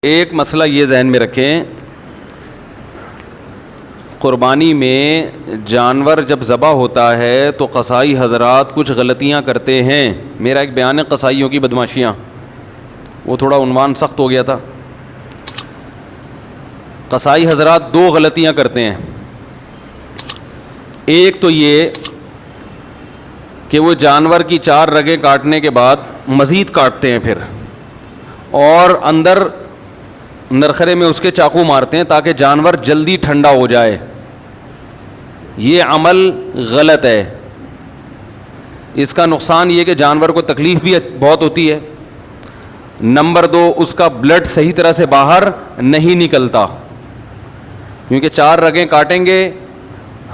ایک مسئلہ یہ ذہن میں رکھیں, قربانی میں جانور جب ذبح ہوتا ہے تو قصائی حضرات کچھ غلطیاں کرتے ہیں. میرا ایک بیان ہے قصائیوں کی بدماشیاں, وہ تھوڑا عنوان سخت ہو گیا تھا. قصائی حضرات دو غلطیاں کرتے ہیں. ایک تو یہ کہ وہ جانور کی 4 رگیں کاٹنے کے بعد مزید کاٹتے ہیں پھر, اور اندر نرخرے میں اس کے چاقو مارتے ہیں تاکہ جانور جلدی ٹھنڈا ہو جائے. یہ عمل غلط ہے. اس کا نقصان یہ کہ جانور کو تکلیف بھی بہت ہوتی ہے. نمبر 2, اس کا بلڈ صحیح طرح سے باہر نہیں نکلتا, کیونکہ 4 رگیں کاٹیں گے,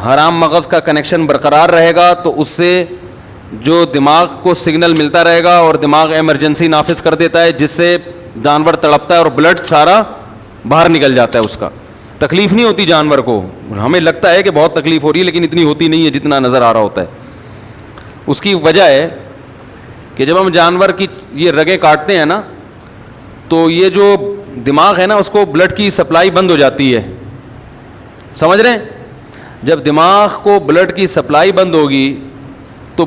حرام مغز کا کنیکشن برقرار رہے گا تو اس سے جو دماغ کو سگنل ملتا رہے گا اور دماغ ایمرجنسی نافذ کر دیتا ہے, جس سے جانور تڑپتا ہے اور بلڈ سارا باہر نکل جاتا ہے. اس کا تکلیف نہیں ہوتی جانور کو. ہمیں لگتا ہے کہ بہت تکلیف ہو رہی ہے, لیکن اتنی ہوتی نہیں ہے جتنا نظر آ رہا ہوتا ہے. اس کی وجہ ہے کہ جب ہم جانور کی یہ رگیں کاٹتے ہیں نا, تو یہ جو دماغ ہے نا اس کو بلڈ کی سپلائی بند ہو جاتی ہے. سمجھ رہے ہیں؟ جب دماغ کو بلڈ کی سپلائی بند ہوگی تو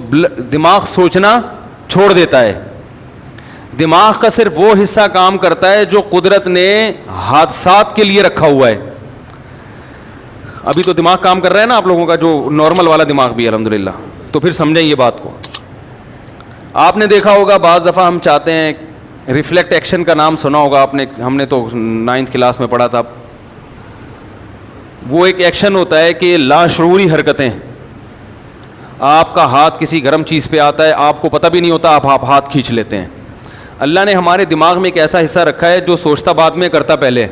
دماغ سوچنا چھوڑ دیتا ہے. دماغ کا صرف وہ حصہ کام کرتا ہے جو قدرت نے حادثات کے لیے رکھا ہوا ہے. ابھی تو دماغ کام کر رہا ہے نا آپ لوگوں کا, جو نارمل والا دماغ بھی الحمدللہ. تو پھر سمجھیں یہ بات کو. آپ نے دیکھا ہوگا بعض دفعہ ہم چاہتے ہیں, ریفلیکٹ ایکشن کا نام سنا ہوگا آپ نے, ہم نے تو 9th کلاس میں پڑھا تھا. وہ ایک ایکشن ہوتا ہے کہ لاشعوری حرکتیں. آپ کا ہاتھ کسی گرم چیز پہ آتا ہے, آپ کو پتہ بھی نہیں ہوتا, آپ ہاتھ کھینچ لیتے ہیں. اللہ نے ہمارے دماغ میں ایک ایسا حصہ رکھا ہے جو سوچتا بعد میں کرتا پہلے.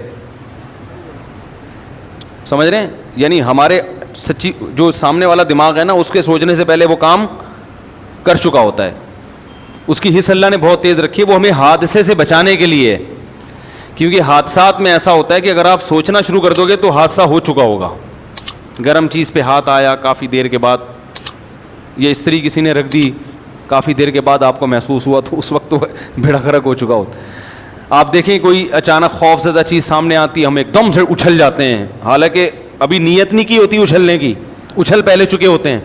سمجھ رہے ہیں؟ یعنی ہمارے سچی جو سامنے والا دماغ ہے نا, اس کے سوچنے سے پہلے وہ کام کر چکا ہوتا ہے. اس کی حص اللہ نے بہت تیز رکھی ہے, وہ ہمیں حادثے سے بچانے کے لیے. کیونکہ حادثات میں ایسا ہوتا ہے کہ اگر آپ سوچنا شروع کر دو گے تو حادثہ ہو چکا ہوگا. گرم چیز پہ ہاتھ آیا, کافی دیر کے بعد یہ استری کسی نے رکھ دی, کافی دیر کے بعد آپ کو محسوس ہوا تو اس وقت تو بھیڑا گرک ہو چکا ہوتا ہے. آپ دیکھیں کوئی اچانک خوف زدہ چیز سامنے آتی ہے, ہم ایک دم سے اچھل جاتے ہیں, حالانکہ ابھی نیت نہیں کی ہوتی اچھلنے کی, اچھل پہلے چکے ہوتے ہیں.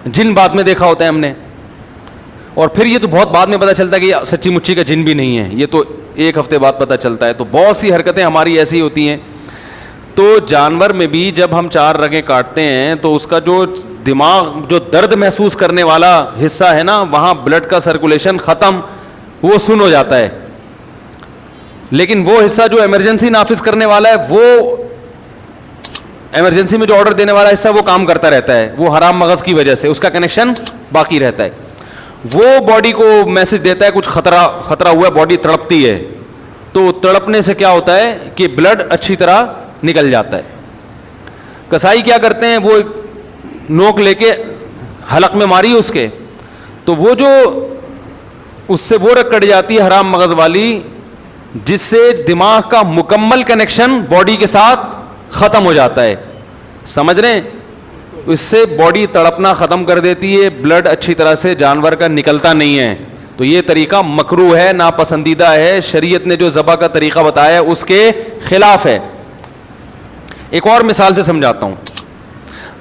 جن بعد میں دیکھا ہوتا ہے ہم نے, اور پھر یہ تو بہت بعد میں پتہ چلتا ہے کہ یہ سچی مچی کا جن بھی نہیں ہے, یہ تو 1 ہفتے بعد پتہ چلتا ہے. تو بہت سی حرکتیں ہماری ایسی ہوتی ہیں. تو جانور میں بھی جب ہم 4 رگیں کاٹتے ہیں تو اس کا جو دماغ جو درد محسوس کرنے والا حصہ ہے نا, وہاں بلڈ کا سرکولیشن ختم, وہ سن ہو جاتا ہے. لیکن وہ حصہ جو ایمرجنسی نافذ کرنے والا ہے, وہ ایمرجنسی میں جو آرڈر دینے والا حصہ, وہ کام کرتا رہتا ہے. وہ حرام مغز کی وجہ سے اس کا کنیکشن باقی رہتا ہے. وہ باڈی کو میسج دیتا ہے کچھ خطرہ ہوا ہے, باڈی تڑپتی ہے. تو تڑپنے سے کیا ہوتا ہے کہ بلڈ اچھی طرح نکل جاتا ہے. کسائی کیا کرتے ہیں, وہ نوک لے کے حلق میں ماری اس کے, تو وہ جو اس سے وہ رگ کٹ جاتی ہے حرام مغز والی, جس سے دماغ کا مکمل کنیکشن باڈی کے ساتھ ختم ہو جاتا ہے. سمجھ رہے ہیں؟ اس سے باڈی تڑپنا ختم کر دیتی ہے, بلڈ اچھی طرح سے جانور کا نکلتا نہیں ہے. تو یہ طریقہ مکروہ ہے, ناپسندیدہ ہے. شریعت نے جو ذبح کا طریقہ بتایا ہے اس کے خلاف ہے. ایک اور مثال سے سمجھاتا ہوں.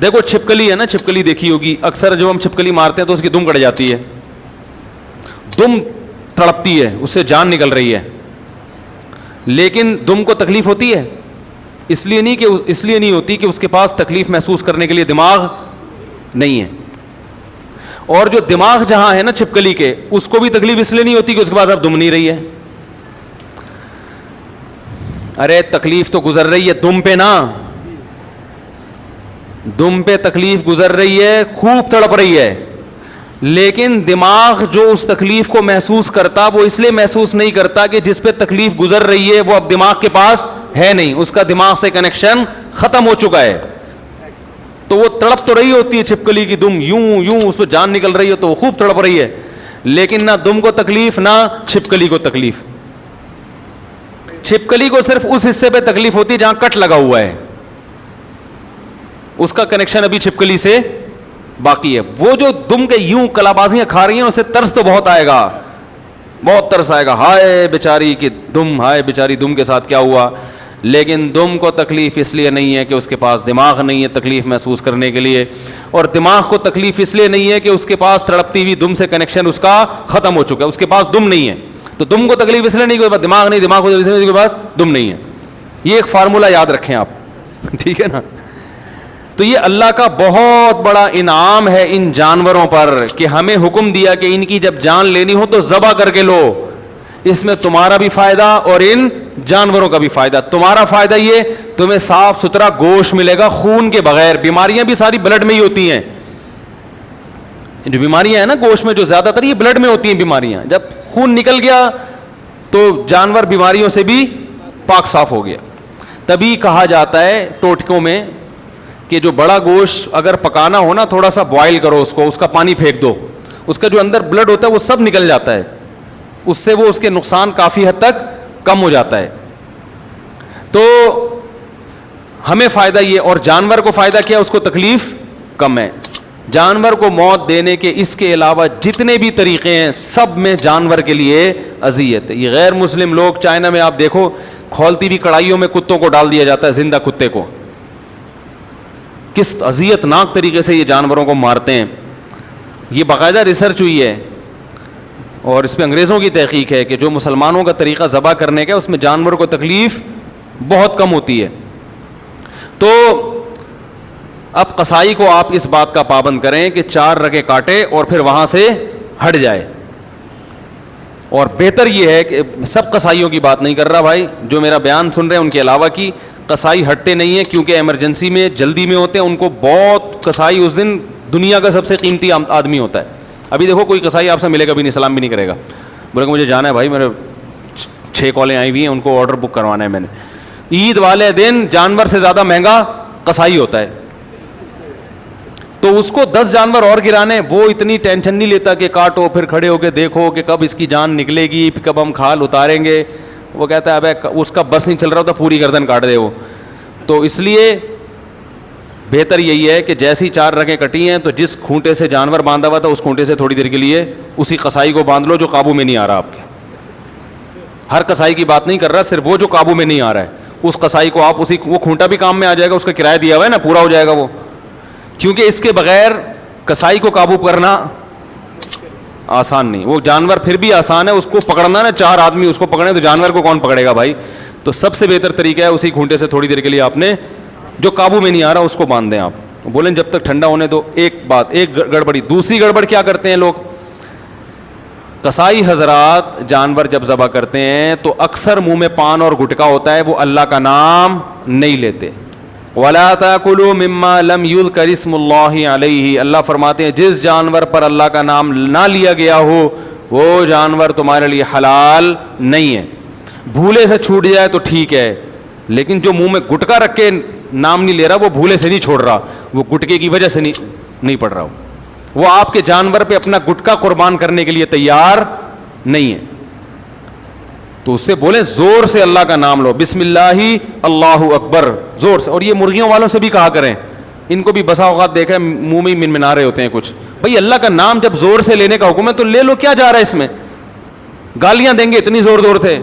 دیکھو چھپکلی ہے نا, چھپکلی دیکھی ہوگی, اکثر جب ہم چھپکلی مارتے ہیں تو اس کی دم کٹ جاتی ہے, دم تڑپتی ہے, اس سے جان نکل رہی ہے. لیکن دم کو تکلیف ہوتی ہے, اس لیے نہیں ہوتی کہ اس کے پاس تکلیف محسوس کرنے کے لیے دماغ نہیں ہے. اور جو دماغ جہاں ہے نا چھپکلی کے, اس کو بھی تکلیف اس لیے نہیں ہوتی کہ اس کے پاس اب دم نہیں رہی ہے. ارے تکلیف تو گزر رہی ہے دم پہ نا, دم پہ تکلیف گزر رہی ہے, خوب تڑپ رہی ہے. لیکن دماغ جو اس تکلیف کو محسوس کرتا, وہ اس لیے محسوس نہیں کرتا کہ جس پہ تکلیف گزر رہی ہے وہ اب دماغ کے پاس ہے نہیں, اس کا دماغ سے کنیکشن ختم ہو چکا ہے. تو وہ تڑپ تو رہی ہوتی ہے چھپکلی کی دم, یوں اس پہ جان نکل رہی ہے تو وہ خوب تڑپ رہی ہے, لیکن نہ دم کو تکلیف نہ چھپکلی کو تکلیف. چھپکلی کو صرف اس حصے پہ تکلیف ہوتی ہے جہاں کٹ لگا ہوا ہے, اس کا کنیکشن ابھی چھپکلی سے باقی ہے. وہ جو دم کے یوں کلابازیاں کھا رہی ہیں اسے ترس تو بہت آئے گا, بہت ترس آئے گا، ہائے بیچاری کی دم، ہائے بیچاری دم کے ساتھ کیا ہوا. لیکن دم کو تکلیف اس لیے نہیں ہے کہ اس کے پاس دماغ نہیں ہے تکلیف محسوس کرنے کے لیے، اور دماغ کو تکلیف اس لیے نہیں ہے کہ اس کے پاس تڑپتی ہوئی دم سے کنیکشن اس کا ختم ہو چکا ہے، اس کے پاس دم نہیں ہے. تو دم کو تکلیف اس لیے نہیں کہ دماغ نہیں، دماغ کو اس لیے کے پاس دم نہیں ہے. یہ ایک فارمولہ یاد رکھیں آپ، ٹھیک ہے نا. تو یہ اللہ کا بہت بڑا انعام ہے ان جانوروں پر کہ ہمیں حکم دیا کہ ان کی جب جان لینی ہو تو ذبح کر کے لو. اس میں تمہارا بھی فائدہ اور ان جانوروں کا بھی فائدہ. تمہارا فائدہ یہ تمہیں صاف ستھرا گوشت ملے گا خون کے بغیر. بیماریاں بھی ساری بلڈ میں ہی ہوتی ہیں، جو بیماریاں ہیں نا گوشت میں جو زیادہ تر یہ بلڈ میں ہوتی ہیں بیماریاں. جب خون نکل گیا تو جانور بیماریوں سے بھی پاک صاف ہو گیا. تبھی کہا جاتا ہے ٹوٹکوں میں کہ جو بڑا گوشت اگر پکانا ہو نا تھوڑا سا بوائل کرو اس کو، اس کا پانی پھینک دو، اس کا جو اندر بلڈ ہوتا ہے وہ سب نکل جاتا ہے، اس سے وہ اس کے نقصان کافی حد تک کم ہو جاتا ہے. تو ہمیں فائدہ یہ، اور جانور کو فائدہ کیا، اس کو تکلیف کم ہے. جانور کو موت دینے کے اس کے علاوہ جتنے بھی طریقے ہیں سب میں جانور کے لیے اذیت ہے. یہ غیر مسلم لوگ چائنا میں آپ دیکھو کھولتی بھی کڑھائیوں میں کتوں کو ڈال دیا جاتا ہے، زندہ کتے کو. کس اذیت ناک طریقے سے یہ جانوروں کو مارتے ہیں. یہ باقاعدہ ریسرچ ہوئی ہے اور اس پہ انگریزوں کی تحقیق ہے کہ جو مسلمانوں کا طریقہ ذبح کرنے کا اس میں جانور کو تکلیف بہت کم ہوتی ہے. تو اب قصائی کو آپ اس بات کا پابند کریں کہ 4 رگیں کاٹے اور پھر وہاں سے ہٹ جائے. اور بہتر یہ ہے کہ سب قصائیوں کی بات نہیں کر رہا بھائی، جو میرا بیان سن رہے ہیں ان کے علاوہ کی قصائی ہٹتے نہیں ہیں کیونکہ ایمرجنسی میں جلدی میں ہوتے ہیں. ان کو بہت قصائی اس دن دنیا کا سب سے قیمتی آدمی ہوتا ہے. ابھی دیکھو کوئی قصائی آپ سے ملے گا بھی نہیں، سلام بھی نہیں کرے گا، بولے کہ مجھے جانا ہے بھائی، میرے 6 کالیں آئی ہوئی ہیں، ان کو آرڈر بک کروانا ہے میں نے. عید والے دن جانور سے زیادہ مہنگا قصائی ہوتا ہے. تو اس کو 10 جانور اور گرانے، وہ اتنی ٹینشن نہیں لیتا کہ کاٹو پھر کھڑے ہو کے دیکھو کہ کب اس کی جان نکلے گی، کب ہم کھال اتاریں گے. وہ کہتا ہے ابے اس کا بس نہیں چل رہا ہوتا، پوری گردن کاٹ دے وہ. تو اس لیے بہتر یہی ہے کہ جیسی 4 رگیں کٹی ہیں تو جس کھونٹے سے جانور باندھا ہوا تھا اس کھونٹے سے تھوڑی دیر کے لیے اسی قصائی کو باندھ لو جو قابو میں نہیں آ رہا آپ کے. ہر قصائی کی بات نہیں کر رہا، صرف وہ جو قابو میں نہیں آ رہا ہے اس قصائی کو آپ وہ کھونٹا بھی کام میں آ جائے گا، اس کا کرایہ دیا ہوا ہے نا، پورا ہو جائے گا وہ. کیونکہ اس کے بغیر قصائی کو قابو کرنا آسان نہیں. وہ جانور پھر بھی آسان ہے، اس کو پکڑنا نا 4 آدمی اس کو پکڑے تو جانور کو کون پکڑے گا بھائی. تو سب سے بہتر طریقہ ہے اسی کھونٹے سے تھوڑی دیر کے لیے آپ نے جو قابو میں نہیں آ رہا اس کو باندھ دیں. آپ بولیں جب تک ٹھنڈا ہونے دو. ایک بات، ایک گڑبڑی. دوسری گڑبڑ کیا کرتے ہیں لوگ، قصائی حضرات جانور جب ذبح کرتے ہیں تو اکثر منہ میں پان اور گٹکا ہوتا ہے، وہ اللہ کا نام نہیں لیتے. وَلَا تَأْكُلُوا مِمَّا لَمْ يُذْكَرِ اسْمُ اللَّهِ عَلَيْهِ. اللہ فرماتے ہیں جس جانور پر اللہ کا نام نہ لیا گیا ہو وہ جانور تمہارے لیے حلال نہیں ہے. بھولے سے چھوٹ جائے تو ٹھیک ہے، لیکن جو منہ میں گٹکا رکھ کے نام نہیں لے رہا وہ بھولے سے نہیں چھوڑ رہا، وہ گٹکے کی وجہ سے نہیں پڑ رہا، وہ آپ کے جانور پہ اپنا گٹکا قربان کرنے کے لیے تیار نہیں ہے. تو اس سے بولیں زور سے اللہ کا نام لو، بسم اللہ اللہ اکبر، زور سے. اور یہ مرغیوں والوں سے بھی کہا کریں، ان کو بھی بسا اوقات دیکھا ہے منہ میں ہی منمنا رہے ہوتے ہیں کچھ. بھائی اللہ کا نام جب زور سے لینے کا حکم ہے تو لے لو، کیا جا رہا ہے اس میں. گالیاں دیں گے اتنی زور زور سے،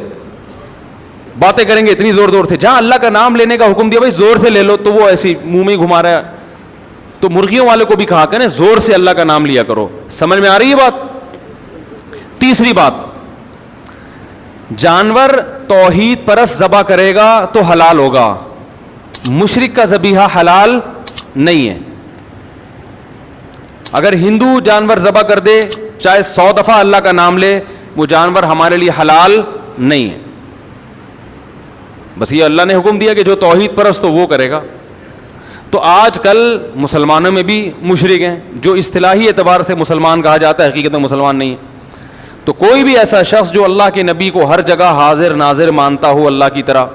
باتیں کریں گے اتنی زور زور سے. جہاں اللہ کا نام لینے کا حکم دیا بھائی زور سے لے لو تو وہ ایسی منہ میں ہی گھما رہا ہے. تو مرغیوں والے کو بھی کہا کریں زور سے اللہ کا نام لیا کرو. سمجھ میں آ رہی ہے بات. تیسری بات، جانور توحید پرست ذبح کرے گا تو حلال ہوگا، مشرک کا ذبیحہ حلال نہیں ہے. اگر ہندو جانور ذبح کر دے چاہے 100 دفعہ اللہ کا نام لے، وہ جانور ہمارے لیے حلال نہیں ہے. بس یہ اللہ نے حکم دیا کہ جو توحید پرست ہو وہ کرے گا. تو آج کل مسلمانوں میں بھی مشرک ہیں جو اصطلاحی اعتبار سے مسلمان کہا جاتا ہے، حقیقت میں مسلمان نہیں ہے. تو کوئی بھی ایسا شخص جو اللہ کے نبی کو ہر جگہ حاضر ناظر مانتا ہو اللہ کی طرح،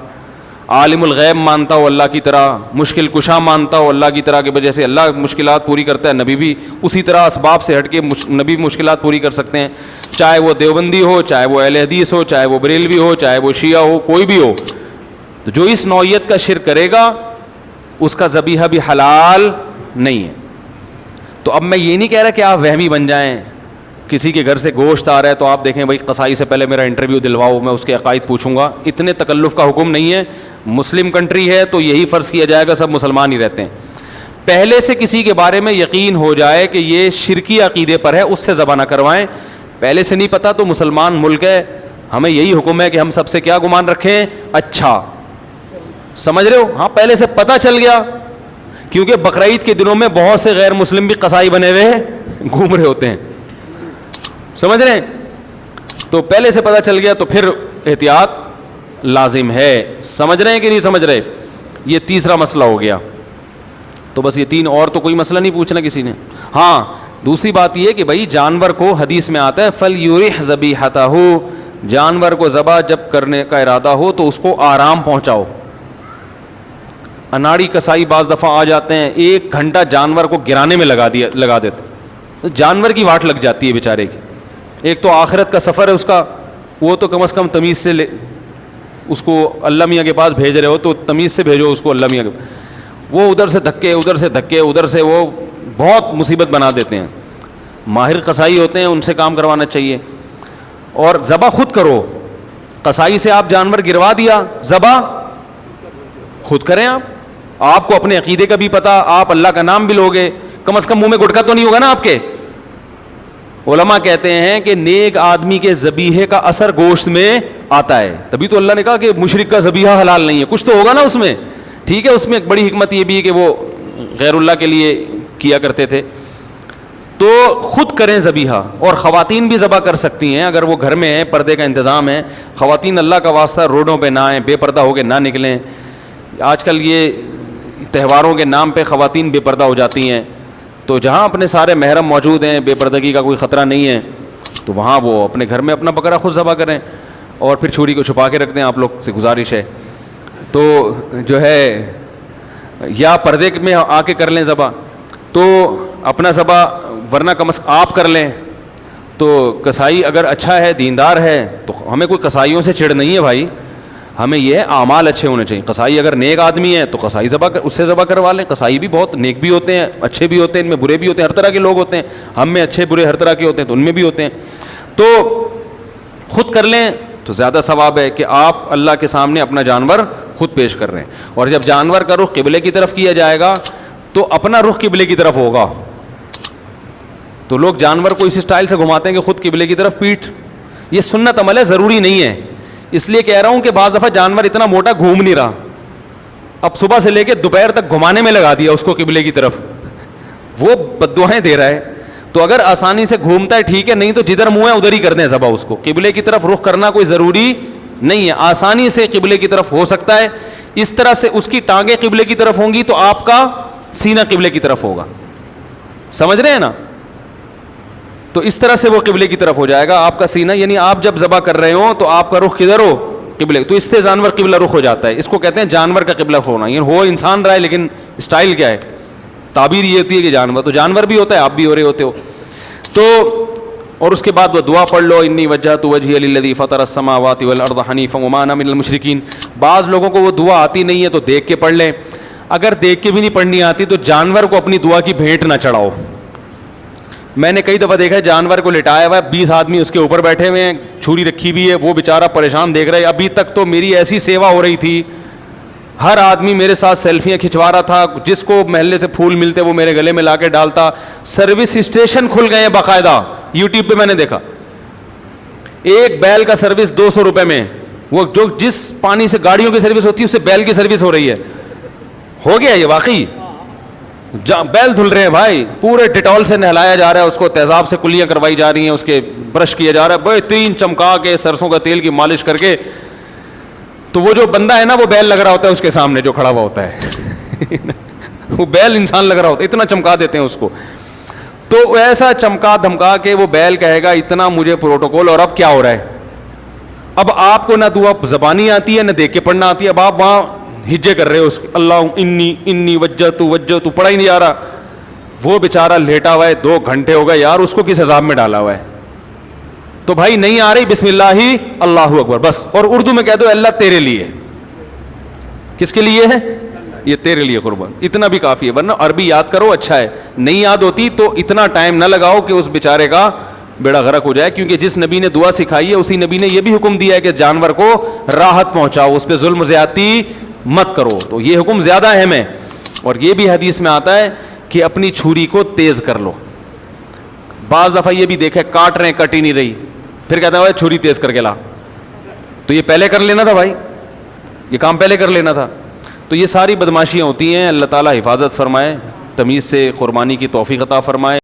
عالم الغیب مانتا ہو اللہ کی طرح، مشکل کشا مانتا ہو اللہ کی طرح کہ جیسے اللہ مشکلات پوری کرتا ہے نبی بھی اسی طرح اسباب سے ہٹ کے نبی مشکلات پوری کر سکتے ہیں، چاہے وہ دیوبندی ہو، چاہے وہ اہل حدیث ہو، چاہے وہ بریلوی ہو، چاہے وہ شیعہ ہو، کوئی بھی ہو. تو جو اس نوعیت کا شرک کرے گا اس کا ذبیحہ بھی حلال نہیں ہے. تو اب میں یہ نہیں کہہ رہا کہ آپ وہمی بن جائیں کسی کے گھر سے گوشت آ رہا ہے تو آپ دیکھیں بھائی قصائی سے پہلے میرا انٹرویو دلواؤ, میں اس کے عقائد پوچھوں گا. اتنے تکلف کا حکم نہیں ہے. مسلم کنٹری ہے تو یہی فرض کیا جائے گا سب مسلمان ہی رہتے ہیں. پہلے سے کسی کے بارے میں یقین ہو جائے کہ یہ شرکی عقیدے پر ہے, اس سے ذبح نہ کروائیں. پہلے سے نہیں پتا تو مسلمان ملک ہے, ہمیں یہی حکم ہے کہ ہم سب سے کیا گمان رکھیں, اچھا. سمجھ رہے ہو؟ ہاں پہلے سے پتہ چل گیا, کیونکہ بقرعید کے دنوں میں بہت سے غیر مسلم بھی قصائی بنے ہوئے گھوم رہے ہوتے ہیں. سمجھ رہے ہیں؟ تو پہلے سے پتہ چل گیا تو پھر احتیاط لازم ہے. سمجھ رہے ہیں کہ نہیں سمجھ رہے؟ یہ تیسرا مسئلہ ہو گیا. تو بس یہ تین, اور تو کوئی مسئلہ نہیں پوچھنا کسی نے. ہاں دوسری بات یہ کہ بھائی جانور کو حدیث میں آتا ہے فَلْيُرِحْ ذَبِيحَتَهُ, جانور کو ذبح جب کرنے کا ارادہ ہو تو اس کو آرام پہنچاؤ. اناڑی کسائی بعض دفعہ آ جاتے ہیں, 1 گھنٹہ جانور کو گرانے میں لگا دیتے. جانور کی واٹ لگ جاتی ہے بیچارے کی. ایک تو آخرت کا سفر ہے اس کا, وہ تو کم از کم تمیز سے اس کو اللہ میاں کے پاس بھیج رہے ہو تو تمیز سے بھیجو اس کو اللہ میاں کے. وہ ادھر سے دھکے ادھر سے وہ بہت مصیبت بنا دیتے ہیں. ماہر قصائی ہوتے ہیں, ان سے کام کروانا چاہیے. اور ذبح خود کرو. قصائی سے آپ جانور گروا دیا, ذبح خود کریں. آپ کو اپنے عقیدے کا بھی پتہ, آپ اللہ کا نام بھی لوگے, کم از کم منہ میں گٹکا تو نہیں ہوگا نا آپ کے. علماء کہتے ہیں کہ نیک آدمی کے ذبیحے کا اثر گوشت میں آتا ہے. تبھی تو اللہ نے کہا کہ مشرک کا ذبیحہ حلال نہیں ہے, کچھ تو ہوگا نا اس میں. ٹھیک ہے, اس میں ایک بڑی حکمت یہ بھی ہے کہ وہ غیر اللہ کے لیے کیا کرتے تھے. تو خود کریں ذبیحہ. اور خواتین بھی ذبح کر سکتی ہیں اگر وہ گھر میں ہیں, پردے کا انتظام ہے. خواتین اللہ کا واسطہ روڈوں پہ نہ آئیں, بے پردہ ہو کے نہ نکلیں. آج کل یہ تہواروں کے نام پہ خواتین بے پردہ ہو جاتی ہیں, تو جہاں اپنے سارے محرم موجود ہیں, بے پردگی کا کوئی خطرہ نہیں ہے, تو وہاں وہ اپنے گھر میں اپنا بکرا خود ذبح کریں. اور پھر چھری کو چھپا کے رکھ دیں. آپ لوگ سے گزارش ہے تو جو ہے, یا پردے میں آ کے کر لیں ذبح تو اپنا ذبح, ورنہ کم از کم آپ کر لیں. تو قصائی اگر اچھا ہے, دیندار ہے, تو ہمیں کوئی قصائیوں سے چڑ نہیں ہے بھائی. ہمیں یہ ہے اعمال اچھے ہونے چاہیے. قصائی اگر نیک آدمی ہے تو قصائی اس سے ذبح کروا لیں. قصائی بھی بہت نیک بھی ہوتے ہیں, اچھے بھی ہوتے ہیں, ان میں برے بھی ہوتے ہیں, ہر طرح کے لوگ ہوتے ہیں. ہم میں اچھے برے ہر طرح کے ہوتے ہیں, تو ان میں بھی ہوتے ہیں. تو خود کر لیں تو زیادہ ثواب ہے کہ آپ اللہ کے سامنے اپنا جانور خود پیش کر رہے ہیں. اور جب جانور کا رخ قبلے کی طرف کیا جائے گا تو اپنا رخ قبلے کی طرف ہوگا. تو لوگ جانور کو اس اسٹائل سے گھماتے ہیں کہ خود قبلے کی طرف پیٹھ. یہ سنت عمل ہے, ضروری نہیں ہے. اس لیے کہہ رہا ہوں کہ بعض دفعہ جانور اتنا موٹا گھوم نہیں رہا, اب صبح سے لے کے دوپہر تک گھمانے میں لگا دیا اس کو قبلے کی طرف, وہ بددعائیں دے رہا ہے. تو اگر آسانی سے گھومتا ہے ٹھیک ہے, نہیں تو جدھر منہ ہے ادھر ہی کر دیں ذبح. اس کو قبلے کی طرف رخ کرنا کوئی ضروری نہیں ہے, آسانی سے قبلے کی طرف ہو سکتا ہے. اس طرح سے اس کی ٹانگیں قبلے کی طرف ہوں گی تو آپ کا سینہ قبلے کی طرف ہوگا. سمجھ رہے ہیں نا؟ تو اس طرح سے وہ قبلے کی طرف ہو جائے گا آپ کا سینہ. یعنی آپ جب ذبح کر رہے ہو تو آپ کا رخ کدھر ہو؟ قبلے. تو اس سے جانور قبلہ رخ ہو جاتا ہے. اس کو کہتے ہیں جانور کا قبلہ ہونا. یعنی ہو انسان رہا ہے لیکن اسٹائل کیا ہے, تعبیر یہ ہوتی ہے کہ جانور. تو جانور بھی ہوتا ہے, آپ بھی ہو رہے ہوتے ہو. تو اور اس کے بعد وہ دعا پڑھ لو, انی وجہت وجہی للذی فطر السماوات والارض حنیفا وما انا من المشرکین. بعض لوگوں کو وہ دعا آتی نہیں ہے تو دیکھ کے پڑھ لیں. اگر دیکھ کے بھی نہیں پڑھنی آتی تو جانور کو اپنی دعا کی بھیٹ نہ چڑھاؤ. میں نے کئی دفعہ دیکھا ہے جانور کو لٹایا ہوا ہے, 20 آدمی اس کے اوپر بیٹھے ہوئے ہیں, چھری رکھی ہوئی ہے, وہ بیچارہ پریشان دیکھ رہا ہے. ابھی تک تو میری ایسی سیوا ہو رہی تھی, ہر آدمی میرے ساتھ سیلفیاں کھنچوا رہا تھا, جس کو محلے سے پھول ملتے وہ میرے گلے میں لا کے ڈالتا. سروس اسٹیشن کھل گئے ہیں باقاعدہ, یوٹیوب پہ میں نے دیکھا. ایک بیل کا سروس 200 روپے میں, وہ جو جس پانی سے گاڑیوں کی سروس ہوتی ہے اس سے بیل کی سروس ہو رہی ہے. ہو گیا یہ واقعی. بیل دھل رہے ہیں بھائی, پورے ڈیٹول سے نہلایا جا رہا ہے, اس کو تیزاب سے کلیاں کروائی جا رہی ہیں, اس کے برش کیا جا رہا ہے, بہترین چمکا کے سرسوں کا تیل کی مالش کر کے. تو وہ جو بندہ ہے نا وہ بیل لگ رہا ہوتا ہے اس کے سامنے جو کھڑا ہوا ہوتا ہے وہ بیل انسان لگ رہا ہوتا ہے, اتنا چمکا دیتے ہیں اس کو. تو ایسا چمکا دھمکا کے وہ بیل کہے گا اتنا مجھے پروٹوکول. اور اب کیا ہو رہا ہے, اب آپ کو نہ دعا زبانی آتی ہے نہ دیکھ کے پڑھنا آتی ہے, اب آپ وہاں ہجے کر رہے ہو اس اللہ انی وجہت پڑھا ہی نہیں جا رہا. وہ بیچارہ لیٹا ہوا ہے, 2 گھنٹے ہو گئے یار, اس کو کس عذاب میں ڈالا ہوا ہے. تو بھائی نہیں آ رہی, بسم اللہ ہی اللہ اکبر بس. اور اردو میں کہہ دو اللہ تیرے لیے. کس کے لیے ہے یہ؟ تیرے لیے قربان. اتنا بھی کافی ہے, ورنہ عربی یاد کرو اچھا ہے, نہیں یاد ہوتی تو اتنا ٹائم نہ لگاؤ کہ اس بیچارے کا بیڑا غرق ہو جائے, کیونکہ جس نبی نے دعا سکھائی ہے اسی نبی نے یہ بھی حکم دیا ہے کہ جانور کو راحت پہنچاؤ, اس پہ ظلم زیادتی مت کرو, تو یہ حکم زیادہ اہم ہے. اور یہ بھی حدیث میں آتا ہے کہ اپنی چھری کو تیز کر لو. بعض دفعہ یہ بھی دیکھا کاٹ رہے ہیں, کٹ ہی نہیں رہی, پھر کہتا ہے بھائی چھری تیز کر کے لا, تو یہ پہلے کر لینا تھا بھائی, یہ کام پہلے کر لینا تھا. تو یہ ساری بدماشیاں ہوتی ہیں. اللہ تعالیٰ حفاظت فرمائے, تمیز سے قربانی کی توفیق عطا فرمائے.